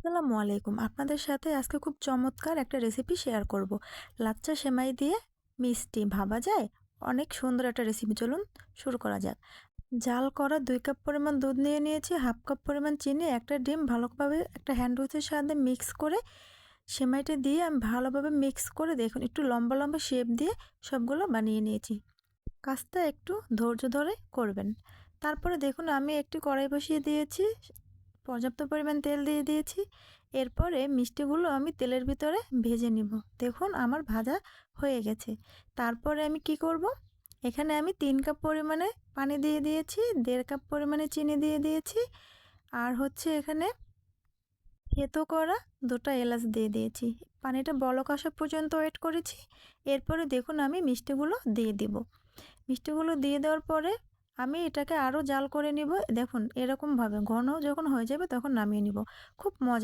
আসসালামু আলাইকুম। আপনাদের সাথে আজকে খুব চমৎকার একটা রেসিপি শেয়ার করব। লাচ্চা সেমাই দিয়ে মিষ্টি ভাবা যায়? অনেক সুন্দর একটা রেসিপি, চলুন শুরু করা যাক। জাল করা ২ কাপ পরিমাণ দুধ নিয়ে নিয়েছি, হাফ কাপ পরিমাণ চিনি, একটা ডিম ভালোভাবে একটা হ্যান্ড উইচের সাহায্যে মিক্স করে সেমাইটা দিয়ে আমি ভালোভাবে মিক্স করে দেখুন একটু লম্বা, লম্বা শেপ দিয়ে সবগুলো বানিয়ে নিয়েছি। কাজটা একটু ধৈর্য ধরে করবেন। তারপরে দেখুন আমি একটি কড়াই বসিয়ে দিয়েছি। পর্যাপ্ত পরিমাণ তেল দিয়ে দিয়েছি। এরপরে মিষ্টিগুলো আমি তেলের ভিতরে ভেজে নিব। দেখুন আমার ভাজা হয়ে গেছে। তারপরে আমি কি করব? এখানে আমি ৩ কাপ পরিমাণে পানি দিয়ে দিয়েছি, ১.৫ কাপ পরিমাণে চিনি দিয়ে দিয়েছি। আর হচ্ছে এখানে থেতো করা ২টা এলাচ দিয়ে দিয়েছি। পানিটা বলক আসা পর্যন্ত ওয়েট করেছি। এরপরে দেখুন আমি মিষ্টিগুলো দিয়ে দিব। মিষ্টিগুলো দিয়ে দেওয়ার পরে আমি এটাকে আরও জাল করে নিব। দেখুন এরকমভাবে ঘন যখন হয়ে যাবে তখন নামিয়ে নিব। খুব মজা